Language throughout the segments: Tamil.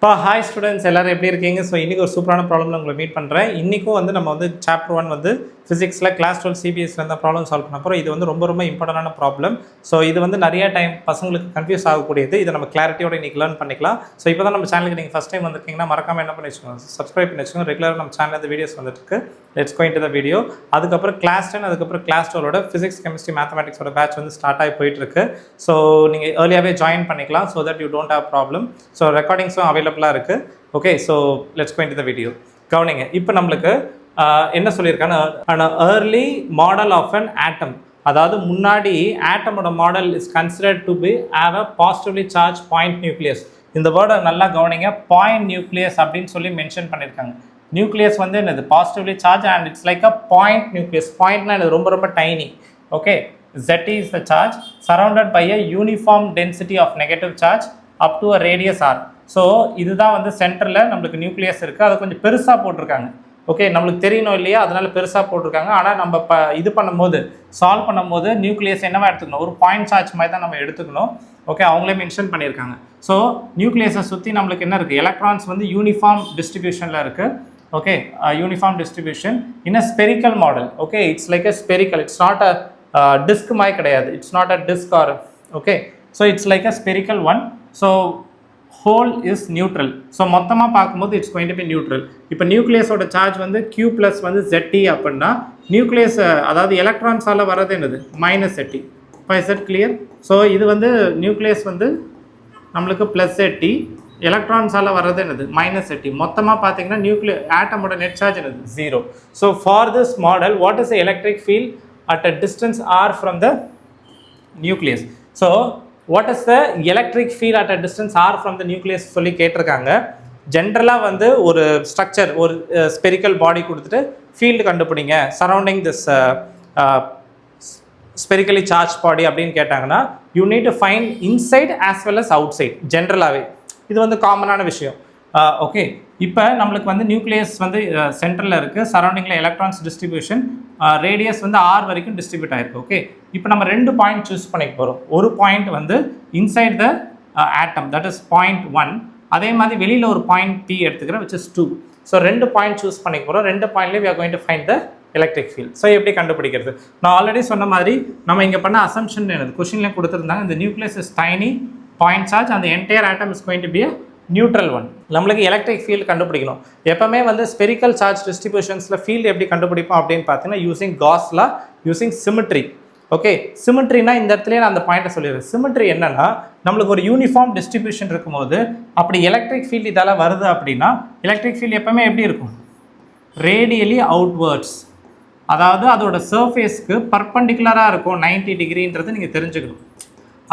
Hi students, எல்லாரும் எப்படி இருக்கீங்க? ஸோ இன்னைக்கு ஒரு சூப்பரான ப்ராப்ளம்ல உங்களை மீட் பண்ணுறேன். இன்றைக்கும் வந்து நம்ம வந்து சாப்டர் 1 வந்து ஃபிசிக்ஸில் கிளாஸ் 12 சிபிஎஸ்சியில் இருந்த ப்ராப்ளம் சால்வ் பண்ண போகிறோம். இது வந்து ரொம்ப இம்பார்ட்டண்டான ப்ராப்ளம். ஸோ இது வந்து நிறைய டைம் பசங்களுக்கு கன்ஃபியூஸ் ஆகக்கூடியது. இதை நம்ம கிளாரிட்டியோட இன்றைக்கி லேர்ன் பண்ணிக்கலாம். ஸோ இப்போ தான் நம்ம சேனலுக்கு நீங்கள் ஃபஸ்ட் டைம் வந்திருக்கீங்கன்னா மறக்காமல் என்ன பண்ணி வச்சுக்கோங்க, சப்ஸ்கிரைப் பண்ணி வச்சுக்கோங்க. ரெகுலராக நம்ம சேனலில் இந்த வீடியோஸ் வந்துட்டு let's go into the video. அதுக்கப்புறம் கிளாஸ் 10 அதுக்கப்புறம் கிளாஸ் 12ஓட ஃபிசிக்ஸ் கெமிஸ்ட்ரி மேத்தமெட்டிக்ஸோட பேட்ச் வந்து ஸ்டார்ட் ஆகி போயிட்டுருக்கு. ஸோ நீங்கள் ஏர்லியாகவே ஜாயின் பண்ணிக்கலாம் so that you don't have problem. So ரெக்கார்டிங்ஸும் அவைலபிளாக இருக்குது. Okay, so let's go into the video. கவனிங்க, இப்போ நம்மளுக்கு என்ன சொல்லியிருக்காங்கன்னா early model of an atom, அதாவது முன்னாடி ஆட்டமோட model is considered to be have a positively charge point nucleus. இந்த வேர்டை நல்லா கவனிங்க, பாயிண்ட் நியூக்ளியஸ் அப்படின்னு சொல்லி மென்ஷன் பண்ணியிருக்காங்க. நியூக்ளியஸ் வந்து என்னது, positively charge and it's like a point nucleus. பாயிண்ட்னா இது ரொம்ப tiny. Okay, Z is the charge surrounded by a uniform density of negative charge up to a radius r. So இதுதான் வந்து சென்டரில் நம்மளுக்கு நியூக்ளியஸ் இருக்குது. அதை கொஞ்சம் பெருசாக போட்டிருக்காங்க. ஓகே, நம்மளுக்கு தெரியணும் இல்லையா, அதனால் பெருசாக போட்டிருக்காங்க. ஆனால் நம்ம இது பண்ணும்போது சால்வ் பண்ணும்போது நியூக்ளியஸ் என்னவா எடுத்துக்கணும், ஒரு பாயிண்ட் சார்ஜ் மாதிரி தான் நம்ம எடுத்துக்கணும். ஓகே, அவங்களே மென்ஷன் பண்ணியிருக்காங்க. ஸோ நியூக்ளியஸை சுற்றி நம்மளுக்கு என்ன இருக்குது, எலக்ட்ரான்ஸ் வந்து யூனிஃபார்ம் டிஸ்ட்ரிபியூஷனில் இருக்குது. Okay, uniform distribution in a spherical model. Okay, it's like a spherical, it's not a disc மாதிரி கிடையாது. It's not a disc or okay, so it's like a spherical one. So whole is neutral. So மொத்தமாக பார்க்கும்போது it's going to be neutral. இப்போ நியூக்ளியஸோட சார்ஜ் வந்து Q ப்ளஸ் வந்து ZT அப்படின்னா நியூக்ளியஸ் அதாவது எலக்ட்ரான்ஸால் வர்றது என்னது, மைனஸ் ZT. இப்போ இஸ் இட் கிளியர்? ஸோ இது வந்து நியூக்ளியஸ் வந்து நம்மளுக்கு ப்ளஸ் ZT, எலக்ட்ரான்ஸால் வர்றது என்னது, மைனஸ் ZT. மொத்தமாக பார்த்தீங்கன்னா ஆட்டமோட நெட் சார்ஜ் என்னது, 0. So for this model what is the electric field at a distance r from the nucleus? So what is the electric field at a distance r from the nucleus சொல்லி கேட்டிருக்காங்க. ஜென்ரலாக வந்து ஒரு ஸ்ட்ரக்சர், ஒரு ஸ்பெரிக்கல் பாடி கொடுத்துட்டு ஃபீல்டு கண்டுபிடிங்க surrounding this spherically charge body அப்படின்னு கேட்டாங்கன்னா you need to find inside as well as outside. ஜென்ரலாகவே இது வந்து காமனான விஷயம். ஓகே, இப்போ நம்மளுக்கு வந்து நியூக்ளியஸ் வந்து சென்டரில் இருக்குது, சரௌண்டிங்கில் எலக்ட்ரான்ஸ் டிஸ்ட்ரிபியூஷன் ரேடியஸ் வந்து ஆர் வரைக்கும் டிஸ்ட்ரிபியூட் ஆகிருக்கு. ஓகே, இப்போ நம்ம 2 பாயிண்ட் சூஸ் பண்ணிக்க போகிறோம். ஒரு பாயிண்ட் வந்து inside the atom, that is point 1. அதே மாதிரி வெளியில் ஒரு பாயிண்ட் P எடுத்துக்கிறேன் which is 2. ஸோ 2 பாயிண்ட் சூஸ் பண்ணிக்க போகிறோம். 2 பாயிண்ட்லேயே we are going to find the electric field. So எப்படி கண்டுபிடிக்கிறது, நான் ஆல்ரெடி சொன்ன மாதிரி நம்ம இங்கே பண்ண அசம்ஷன் என்னது, கொஷின்லேயே கொடுத்துருந்தாங்க. இந்த nucleus is tiny, point charge, அந்த entire atom is going to be a neutral one. நம்மளுக்கு எலக்ட்ரிக் ஃபீல்டு கண்டுபிடிக்கணும். எப்பவுமே வந்து ஸ்பெரிக்கல் சார்ஜ் டிஸ்ட்ரிபியூஷன்ஸில் ஃபீல்டு எப்படி கண்டுபிடிப்போம் அப்படின்னு பார்த்தீங்கன்னா using Gauss law, using symmetry. Okay, சிமெட்ரினா இந்த இடத்துல நான் அந்த பாயிண்ட்டை சொல்லிடுறேன். சிமெட்ரி என்னன்னா நம்மளுக்கு ஒரு யூனிஃபார்ம் டிஸ்ட்ரிபியூஷன் இருக்கும்போது அப்படி எலக்ட்ரிக் ஃபீல்டு இதால் வருது அப்படின்னா எலக்ட்ரிக் ஃபீல்டு எப்பவுமே எப்படி இருக்கும், ரேடியலி அவுட்வேர்ட்ஸ், அதாவது அதோட சர்ஃபேஸ்க்கு பர்பண்டிகுலராக இருக்கும் 90 டிகிரின்றது நீங்கள் தெரிஞ்சுக்கணும்.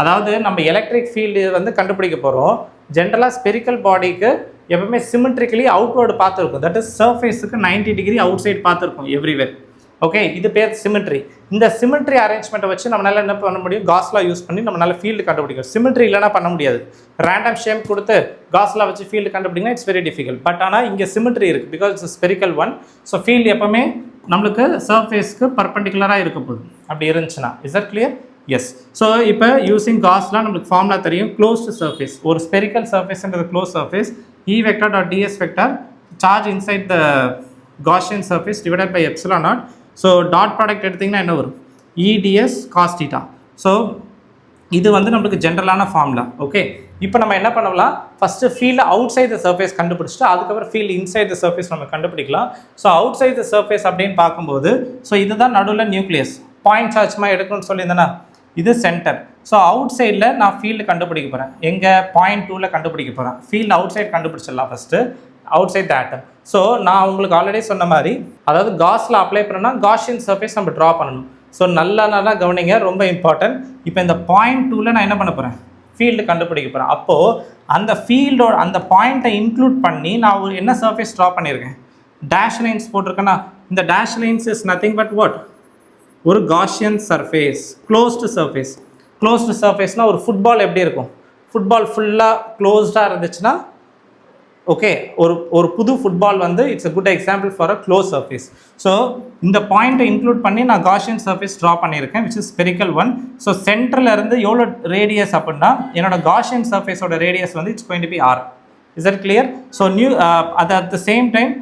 அதாவது நம்ம எலக்ட்ரிக் ஃபீல்டு வந்து கண்டுபிடிக்க போகிறோம். ஜென்ரலாக ஸ்பெரிக்கல் பாடிக்கு எப்பவுமே சிமெட்ரிக்கலி அவுட்வேர்டு பார்த்துருக்கும், தட் இஸ் சர்ஃபேஸுக்கு 90 டிகிரி அவுட் சைட் பார்த்துருக்கும் எவ்ரிவேர். ஓகே, இது பேர் சிமெட்ரி. இந்த சிமெட்ரி அரேஞ்ச்மெண்ட்டை வச்சு நம்மளால் என்ன பண்ண முடியும், காஸ்லா யூஸ் பண்ணி நம்மளால் ஃபீல்டு கண்டுபிடிக்கும். சிமெட்ரி இல்லைனா பண்ண முடியாது. ரேண்டம் ஷேப் கொடுத்து காஸ்லா வச்சு ஃபீல்டு கண்டுபிடிங்கன்னா இட்ஸ் வெரி டிஃபிகல்ட். பட் ஆனால் இங்கே சிமெட்ரி இருக்குது because it's spherical one. So field எப்பவுமே நம்மளுக்கு சர்ஃபேஸ்க்கு பர்பண்டிகுலராக இருக்க போகுது. அப்படி இருந்துச்சுன்னா is that clear? Yes. So இப்போ யூசிங் காஸ்லாம் நம்மளுக்கு ஃபார்முலா தெரியும். க்ளோஸ்டு சர்ஃபேஸ், ஒரு ஸ்பெரிக்கல் சர்ஃபேஸ்ன்றது close surface, E vector dot ds vector charge inside the Gaussian surface divided by epsilon naught. So dot product எடுத்திங்கன்னா என்ன வரும், EdS cos θ. ஸோ இது வந்து நம்மளுக்கு ஜென்ரலான ஃபார்முலா. ஓகே, இப்போ நம்ம என்ன பண்ணலாம், first field outside the surface கண்டுபிடிச்சிட்டு அதுக்கப்புறம் ஃபீல்டு இன்சைட் த சர்ஃபேஸ் நம்ம கண்டுபிடிக்கலாம். So outside the surface அப்படின்னு பார்க்கும்போது ஸோ இதுதான் நடுவில் நியூக்ளியஸ், பாயிண்ட் சார்ஜ்மாக எடுக்கணும்னு சொல்லியிருந்தேன்னா இது சென்டர். ஸோ அவுட் சைடில் நான் ஃபீல்டு கண்டுபிடிக்க போகிறேன். எங்கே, பாயிண்ட் 2ல் கண்டுபிடிக்க போகிறேன். ஃபீல்டு அவுட் சைட் கண்டுபிடிச்சிடலாம் first, outside the atom. So நான் உங்களுக்கு ஆல்ரெடி சொன்ன மாதிரி அதாவது காஸில் அப்ளை பண்ணோன்னா காஷியன் சர்ஃபேஸ் நம்ம ட்ரா பண்ணணும். ஸோ நல்லா கவனிங்க, ரொம்ப இம்பார்ட்டன்ட். இப்போ இந்த பாயிண்ட் 2ல் நான் என்ன பண்ண போகிறேன், ஃபீல்டு கண்டுபிடிக்க போகிறேன். அப்போது அந்த ஃபீல்டோட அந்த பாயிண்ட்டை இன்க்ளூட் பண்ணி நான் ஒரு என்ன சர்ஃபேஸ் ட்ரா பண்ணியிருக்கேன், டேஷ் லைன்ஸ் போட்டிருக்கேன்னா இந்த dash lines is nothing but what, ஒரு Gaussian surface, closed surface. Closed சர்ஃபேஸ்னால் ஒரு ஃபுட்பால் எப்படி இருக்கும், ஃபுட்பால் ஃபுல்லாக க்ளோஸ்டாக இருந்துச்சுன்னா ஓகே, ஒரு புது ஃபுட்பால் வந்து it's a good example for a close surface. So இந்த பாயிண்ட்டை இன்க்ளூட் பண்ணி நான் காஷியன் சர்ஃபேஸ் ட்ரா பண்ணியிருக்கேன் which is spherical one. So சென்டரில் இருந்து எவ்வளோ ரேடியஸ் அப்படின்னா என்னோட காஷியன் சர்ஃபேஸோட ரேடியஸ் வந்து it's going to be R. Is that clear? So at the same time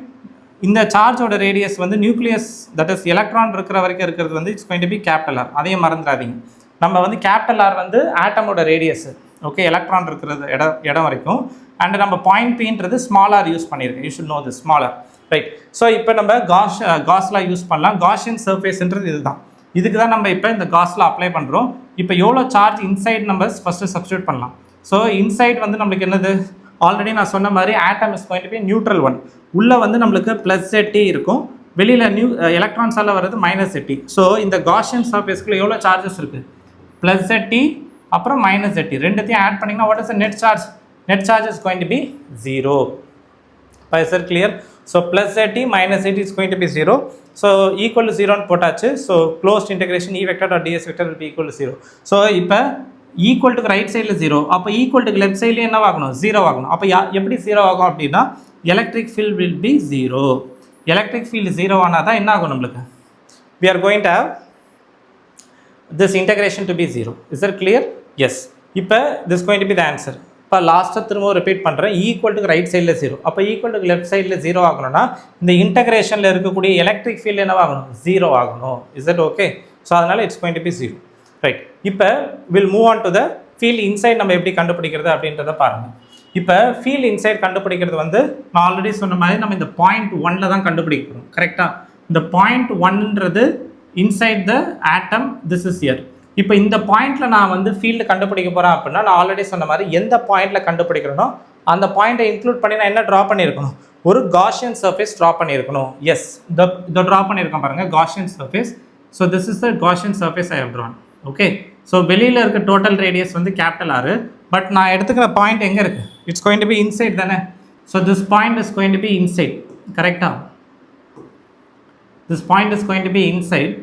இந்த சார்ஜோட ரேடியஸ் வந்து நியூக்ளியஸ் தட் இஸ் எலக்ட்ரான் இருக்கிற வரைக்கும் இருக்கிறது வந்து it's going to be capital R. அதையும் மறந்துடாதீங்க. நம்ம வந்து கேபிட்டல் ஆர் வந்து ஆட்டமோட ரேடியஸ், ஓகே, எலக்ட்ரான் இருக்கிறது இடம் வரைக்கும். அண்ட் நம்ம பாயிண்ட் பின்றது ஸ்மாலார் யூஸ் பண்ணியிருக்கேன். You should know this smaller, right? So இப்போ நம்ம காஸ்லாம் யூஸ் பண்ணலாம். காஷியன் சர்ஃபேஸ்ன்றது இதுதான். இதுக்கு தான் நம்ம இப்போ இந்த காஸ்ல அப்ளை பண்ணுறோம். இப்போ எவ்வளோ சார்ஜ் இன்சைட் நம்ம ஃபஸ்ட்டு சப்ஸ்டியூட் பண்ணலாம். ஸோ இன்சைட் வந்து நம்மளுக்கு என்னது, ஆல்ரெடி நான் சொன்ன மாதிரி atom is going to be neutral one. உள்ளே வந்து நம்மளுக்கு +ZT இருக்கும், வெளியில் எலக்ட்ரான்ஸால் வர்றது -ZT. ஸோ இந்த காஷியன் சர்ஃபேஸ்க்குள்ள எவ்வளோ சார்ஜஸ் இருக்குது, +ZT அப்புறம் -ZT ரெண்டுத்தையும் ஆட் பண்ணிங்கன்னா what is the net charge? Net charge is going to be 0. Is that clear? So +ZT -ZT is going to be 0. So equal to 0 போட்டாச்சு. So closed integration E vector dot ds vector will be equal to 0. So இப்போ equal to ரைட் சைடில் 0, அப்போ equal to லெஃப்ட் சைடில் என்ன ஆகணும், 0 ஆகணும். அப்போ எப்படி 0 ஆகும் அப்படின்னா electric field will be 0. Electric field 0 ஆனால் தான் என்ன ஆகும் நம்மளுக்கு, we are going to have this integration to be 0. Is that clear? Yes. இப்போ this is going to be the answer. இப்போ லாஸ்ட்டாக திரும்ப ரிப்பீட் பண்ணுறேன். ஈக்குவல் டு ரைட் சைடில் 0, அப்போ ஈக்குவல் டு லெஃப்ட் சைடில் 0 ஆகணும்னா இந்த இன்டகிரேஷனில் இருக்கக்கூடிய எலக்ட்ரிக் ஃபீல்டு என்ன ஆகணும், 0 ஆகணும். Is that okay? ஸோ அதனால் it's going to be 0, right? இப்போ will move on to the field inside. நம்ம எப்படி கண்டுபிடிக்கிறது அப்படின்றத பாருங்கள். இப்போ ஃபீல்ட் இன்சைட் கண்டுபிடிக்கிறது வந்து நான் ஆல்ரெடி சொன்ன மாதிரி நம்ம இந்த பாயிண்ட் 1ல் தான் கண்டுபிடிக்கிறோம், கரெக்டாக? இந்த பாயிண்ட் 1ன்றது inside the atom, this is here. இப்போ இந்த பாயிண்டில் நான் வந்து ஃபீல்டு கண்டுபிடிக்க போகிறேன் அப்படின்னா நான் ஆல்ரெடி சொன்ன மாதிரி எந்த பாயிண்டில் கண்டுபிடிக்கிறனோ அந்த பாயிண்ட்டை இன்க்ளூட் பண்ணி நான் என்ன ட்ரா பண்ணியிருக்கணும், ஒரு காஷியன் சர்ஃபேஸ் ட்ரா பண்ணியிருக்கணும். எஸ், இதை ட்ரா பண்ணியிருக்கேன் பாருங்கள், Gaussian surface. So this is the Gaussian surface I have drawn. Okay, so வெளியில் இருக்க டோட்டல் ரேடியஸ் வந்து கேபிட்டல் ஆர், பட் நான் எடுத்துக்கிற பாயிண்ட் எங்கே இருக்குது, it's going to be inside தானே. So this point is going to be inside, கரெக்டாக? This point is going to be inside.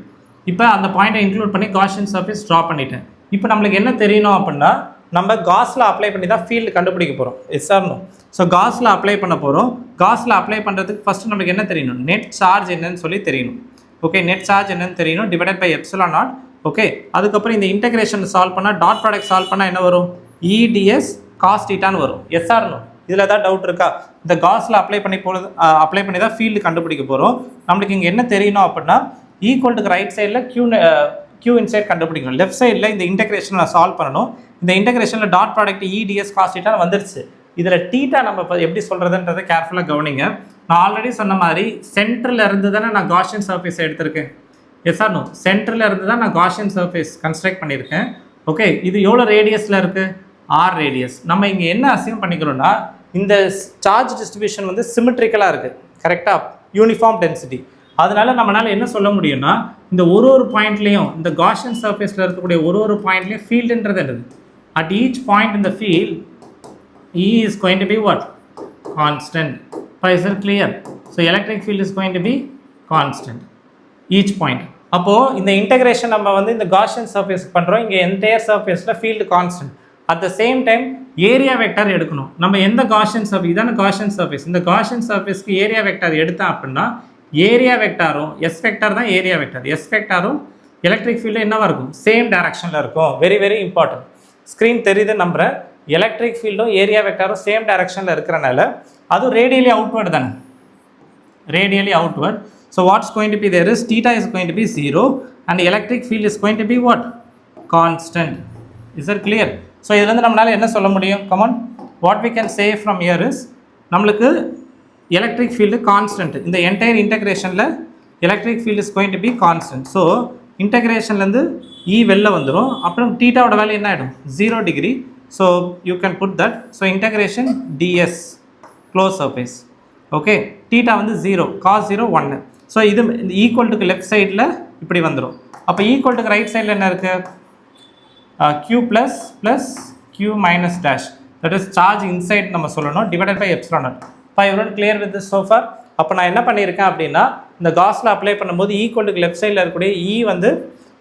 இப்போ அந்த பாயிண்ட்டை இன்க்ளூட் பண்ணி காஷியன் சர்ஃபேஸ் ட்ரா பண்ணிட்டேன். இப்போ நம்மளுக்கு என்ன தெரியணும் அப்படின்னா நம்ம காஸில் அப்ளை பண்ணி தான் ஃபீல்டு கண்டுபிடிக்க போகிறோம். Yes or no? ஸோ காஸில் அப்ளை பண்ண போகிறோம். காஸில் அப்ளை பண்ணுறதுக்கு ஃபஸ்ட்டு நம்மளுக்கு என்ன தெரியணும், நெட் சார்ஜ் என்னன்னு சொல்லி தெரியணும். ஓகே, நெட் சார்ஜ் என்னன்னு தெரியணும், டிவைடட் பை ε0. ஓகே, அதுக்கப்புறம் இந்த இன்டகிரேஷன் சால்வ் பண்ணால் டாட் ப்ராடக்ட் சால்வ் பண்ணால் என்ன வரும், EDS cos θன்னு வரும். Yes or no? இதில் ஏதாவது டவுட் இருக்கா? இந்த காஸில் அப்ளை பண்ணி தான் ஃபீல்டு கண்டுபிடிக்க போகிறோம். நம்மளுக்கு இங்கே என்ன தெரியணும் அப்படின்னா ஈக்குவல் டு ரைட் சைடில் Q இன்சைட் கண்டுபிடிக்கணும். லெஃப்ட் சைடில் இந்த இன்டகிரேஷனை நான் சால்வ் பண்ணணும். இந்த இன்டகிரேஷனில் டாட் ப்ராடக்ட் EDS cos θ வந்துருச்சு. இதில் தீட்டா நம்ம எப்படி சொல்கிறதுன்றதை கேர்ஃபுல்லாக கவனிங்க. நான் ஆல்ரெடி சொன்ன மாதிரி சென்டரில் இருந்து தானே நான் காஷியன் சர்ஃபேஸ் எடுத்திருக்கேன். Yes or no? சென்டரில் இருந்து தான் நான் காஷியன் சர்ஃபேஸ் கன்ஸ்ட்ரக்ட் பண்ணியிருக்கேன். ஓகே, இது எவ்வளோ ரேடியஸில் இருக்குது, R ரேடியஸ். நம்ம இங்கே என்ன அசியூம் பண்ணிக்கிறோன்னா இந்த சார்ஜ் டிஸ்ட்ரிபியூஷன் வந்து சிமெட்ரிக்கலாக இருக்குது, கரெக்டாக? Uniform density. அதனால நம்மளால என்ன சொல்ல முடியும்னா இந்த ஒரு பாயிண்ட்லேயும் இந்த காஷியன் சர்ஃபேஸில் இருக்கக்கூடிய ஒரு பாயிண்ட்லேயும் ஃபீல்டுன்றது என்னது, அட் ஈச் பாயிண்ட் இந்த field E is going to be what, constant. Is it clear? So electric field is going to be constant each point. அப்போது இந்த இன்டகிரேஷன் நம்ம வந்து இந்த காஷியன் சர்ஃபேஸ் பண்ணுறோம். இங்கே என்டையர் சர்ஃபேஸில் field constant. At the same time area vector எடுக்கணும். நம்ம எந்த காஷியன் சர்ஃபேஸ், இதான காஷியன் சர்ஃபேஸ், இந்த காஷியன் சர்ஃபேஸ்க்கு ஏரியா வெக்டர் எடுத்தேன் அப்படின்னா ஏரியா வெக்டாரும் எஸ் வெக்டார் தான் ஏரியா வெக்டார். எஸ் வெக்டாரும் எலக்ட்ரிக் ஃபீல்டு என்னவாக இருக்கும், சேம் டைரக்ஷனில் இருக்கும். Very very important. ஸ்க்ரீன் தெரியுது நம்புகிறேன். எலக்ட்ரிக் ஃபீல்டும் ஏரியா வெக்டாரும் சேம் டைரக்ஷனில் இருக்கிறனால அதுவும் ரேடியலி அவுட்வர்டு தானே, radially outward. So what's going to be there is theta is going to be 0 and the electric field is going to be what, constant. Is that clear? So இதில் இருந்து நம்மளால என்ன சொல்ல முடியும், come on, what we can say from here is நம்மளுக்கு electric field constant. இந்த entire integrationல electric field is going to be constant. So integrationலேருந்து E வெளில வந்துடும். அப்புறம் தீட்டாவோட வேல்யூ என்ன ஆகிடும், 0 degree. So you can put that. So integration ds close surface. Okay, theta வந்து 0, cos 0 1. ஸோ இது ஈக்குவல் டுக்கு லெஃப்ட் சைடில் இப்படி வந்துடும். அப்போ ஈக்குவல் டுக்கு ரைட் சைடில் என்ன இருக்குது, q plus plus q minus dash, that is charge inside நம்ம சொல்லணும், டிவைடட் பை எப்சிலான் நாட். எவ்வளோ கிளியர் வித் திஸ் சோஃபார்? அப்போ நான் என்ன பண்ணியிருக்கேன் அப்படின்னா இந்த காஸில் அப்ளை பண்ணும்போது ஈக்குவல் டுக்கு லெஃப்ட் சைடில் இருக்கக்கூடிய E வந்து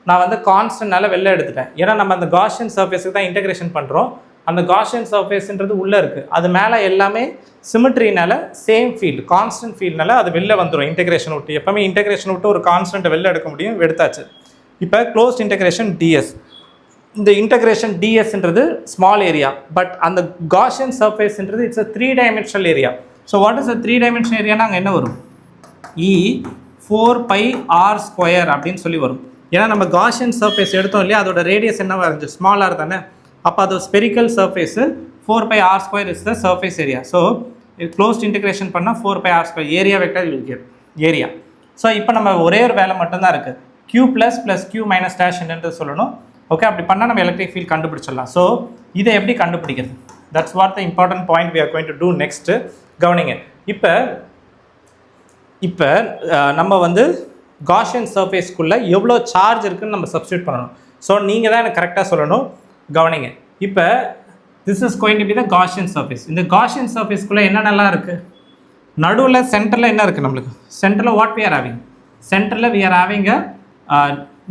நான் வந்து கான்ஸ்டன்ட்னால வெளில எடுத்துட்டேன். ஏன்னா நம்ம அந்த காஷியன் சர்ஃபேஸுக்கு தான் இன்டகிரேஷன் பண்ணுறோம். அந்த காஷியன் சர்ஃபேஸ்ன்றது உள்ளே இருக்குது, அது மேலே எல்லாமே சிமெட்ரினால சேம் ஃபீல்டு கான்ஸ்டன்ட் ஃபீல்டுனால அது வெளில வந்துடும் இன்டகிரேஷன் விட்டு. எப்போவுமே இன்டகிரேஷன் விட்டு ஒரு கான்ஸ்டன்ட்டை வெளில எடுக்க முடியும், எடுத்தாச்சு. இப்போ க்ளோஸ்ட் இன்டகிரேஷன் ds. இந்த இன்டகிரேஷன் டிஎஸ்ன்றது ஸ்மால் ஏரியா, பட் அந்த காஷியன் சர்ஃபேஸ்ன்றது it's a 3 dimensional area. So what is a 3 dimensional ஏரியானா அங்கே என்ன வரும்? இ 4πr² அப்படின்னு சொல்லி வரும். ஏன்னா நம்ம காஷியன் சர்ஃபேஸ் எடுத்தோம் இல்லையா, அதோட ரேடியஸ் என்னவா இருந்துச்சு? ஸ்மாலாக தானே. அப்போ அது spherical surface 4πr² is the surface area. So closed integration பண்ணால் 4πr² area vector will get area. So இப்போ நம்ம ஒரே ஒரு வேலை மட்டும்தான் இருக்குது, q + q - dash என்னன்றது சொல்லணும். ஓகே, அப்படி பண்ணால் நம்ம எலக்ட்ரிக் ஃபீல்ட் கண்டுபிடிச்சிடலாம். ஸோ இதை எப்படி கண்டுபிடிக்கிறது? That's what the important point we are going to do next. கவனிங்க. இப்போ நம்ம வந்து காஷியன் சர்ஃபேஸ்க்குள்ளே எவ்வளோ சார்ஜ் இருக்குதுன்னு நம்ம சப்ஸ்டியூட் பண்ணணும். ஸோ நீங்கள் தான் எனக்கு கரெக்டாக சொல்லணும். கவனிங்க. இப்போ this is going to be the Gaussian surface. இந்த காஷியன் சர்ஃபேஸ்க்குள்ளே என்னென்னலாம் இருக்குது? நடுவில் சென்டரில் என்ன இருக்குது? நம்மளுக்கு சென்டரில் வாட் வி ஆர் ஹேவிங்? சென்டரில் we are having a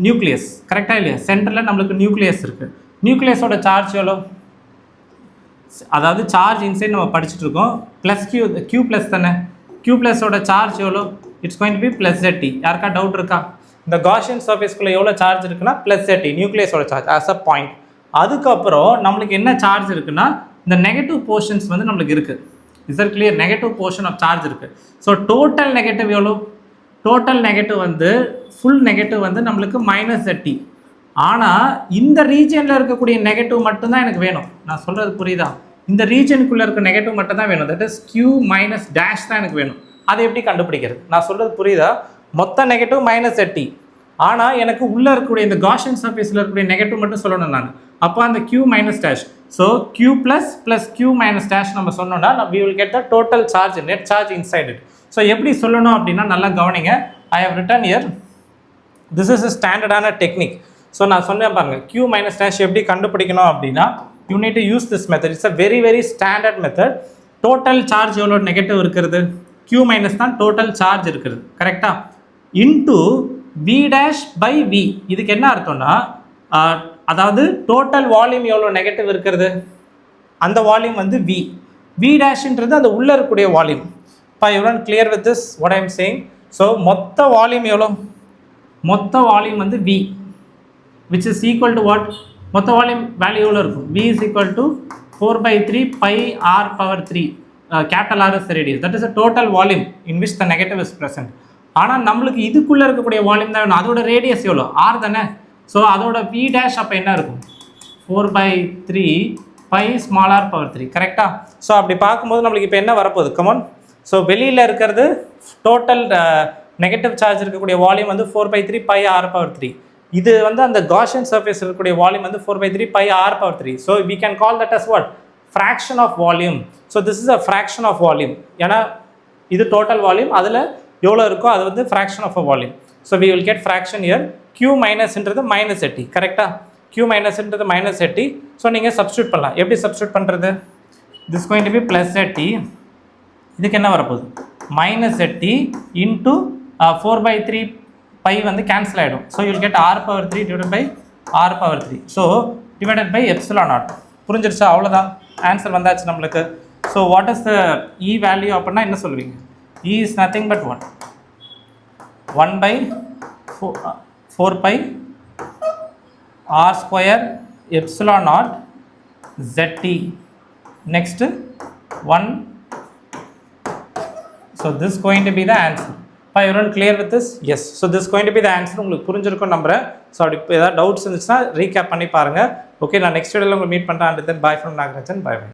nucleus. கரெக்டாக இல்லையா? சென்டரில் நம்மளுக்கு நியூக்ளியஸ் இருக்குது. நியூக்ளியஸோட சார்ஜ் எவ்வளோ? அதாவது சார்ஜ் இன்சைட் நம்ம படிச்சுட்டு இருக்கோம். ப்ளஸ் q ப்ளஸ் தானே. q ப்ளஸோட சார்ஜ் எவ்வளோ? It's going to be +ZT. யாருக்கா டவுட் இருக்கா? இந்த காஷியன் சர்ஃபேஸ்க்குள்ளே எவ்வளோ சார்ஜ் இருக்குன்னா +ZT நியூக்ளியஸோட சார்ஜ் ஆஸ் அ பாயிண்ட். அதுக்கப்புறம் நம்மளுக்கு என்ன சார்ஜ் இருக்குன்னா இந்த நெகட்டிவ் போர்ஷன்ஸ் வந்து நம்மளுக்கு இருக்குது. Is that clear? Negative portion of charge இருக்குது. ஸோ டோட்டல் நெகட்டிவ் எவ்வளோ? டோட்டல் நெகட்டிவ் வந்து ஃபுல் நெகட்டிவ் வந்து நம்மளுக்கு -ZT. ஆனால் இந்த ரீஜனில் இருக்கக்கூடிய நெகட்டிவ் மட்டும்தான் எனக்கு வேணும். நான் சொல்கிறது புரியுதா? இந்த ரீஜனுக்குள்ளே இருக்க நெகட்டிவ் மட்டும் தான் வேணும். தட் இஸ் q - dash தான் எனக்கு வேணும். அதை எப்படி கண்டுபிடிக்கிறது? நான் சொல்கிறது புரியுதா? மொத்த நெகட்டிவ் -ZT, ஆனால் எனக்கு உள்ளே இருக்கக்கூடிய இந்த காஷியன் சர்ஃபேஸில் இருக்கக்கூடிய நெகட்டிவ் மட்டும் சொல்லணும் நான். அப்போ அந்த q - dash. So q + q - dash நம்ம சொன்னோம்னா we will get the total charge, net charge inside it. So எப்படி சொல்லணும் அப்படின்னா நல்லா கவனிங்க. I have written here, this is a ஸ்டாண்டர்டான டெக்னிக். ஸோ நான் சொன்னேன் பாருங்கள், q - dash எப்படி கண்டுபிடிக்கணும் அப்படின்னா you need to use this method. It's a very very standard method. Total charge எவ்வளோ நெகட்டிவ் இருக்கிறது? q - தான் டோட்டல் சார்ஜ் இருக்கிறது. கரெக்டாக? Into v'/v. இதுக்கு என்ன அர்த்தம்னா அதாவது டோட்டல் வால்யூம் எவ்வளோ நெகட்டிவ் இருக்கிறது? அந்த வால்யூம் வந்து v'-ன்றது அந்த உள்ளே இருக்கக்கூடிய வால்யூம். இப்போ எவ்வளோ clear with this what I am saying? So மொத்த வால்யூம் எவ்வளோ? மொத்த வால்யூம் வந்து v, which is equal to what? மொத்த வால்யூம் வேல்யூ எவ்வளோ இருக்கும்? v is equal to 4/3πr⁴. capital R is the radius. That is a total volume in which the negative is present. ஆனால் நம்மளுக்கு இதுக்குள்ளே இருக்கக்கூடிய வால்யூம் தான் வேணும். அதோட ரேடியஸ் எவ்வளோ? r தானே. ஸோ அதோட v' அப்போ என்ன இருக்கும்? 4/3πr⁴. கரெக்டாக? ஸோ அப்படி பார்க்கும்போது நம்மளுக்கு இப்போ என்ன வரப்போகுது? கமான். ஸோ வெளியில் இருக்கிறது டோட்டல் நெகட்டிவ் சார்ஜ் இருக்கக்கூடிய வால்யூம் வந்து 4/3πr⁴. இது வந்து அந்த காஷியன் சர்ஃபேஸ் இருக்கக்கூடிய வால்யூம் வந்து 4/3πr⁴. So we can call that as what? fraction of volume. So this is a fraction of volume. ஏன்னா இது டோட்டல் வால்யூம், அதில் எவ்வளோ இருக்கோ அது வந்து fraction of a volume. So we will get fraction here. q மைனஸ்ன்றது -ZT. கரெக்டாக? q மைனஸ்ன்றது -ZT. ஸோ நீங்கள் சப்ஸ்டியூட் பண்ணலாம். எப்படி சப்ஸ்டியூட் பண்ணுறது? this going to be +ZT. இதுக்கு என்ன வரப்போகுது? -ZT இன்ட்டு 4/3π வந்து கேன்சல் ஆகிடும். So you'll get r⁴ divided by r⁴. So divided by ε0. புரிஞ்சிருச்சா? அவ்வளோதான், ஆன்சர் வந்தாச்சு நம்மளுக்கு. So what is the E value அப்படின்னா என்ன சொல்லுவீங்க? E is nothing but 1/4πr² ε0 ZT. Next 1. So this is going to be the answer. Are everyone clear with this? Yes. So this is going to be the answer. உங்களுக்கு புரிஞ்சிருக்கும் நம்புறேன். ஸோ அப்படி ஏதாவது டவுட்ஸ் இருந்துச்சுன்னா ரீகேப் பண்ணி பாருங்கள். ஓகே, நான் நெக்ஸ்ட் வீடியோவில் உங்களை மீட் பண்ணுறேன். Bye from Nagarajan. Bye.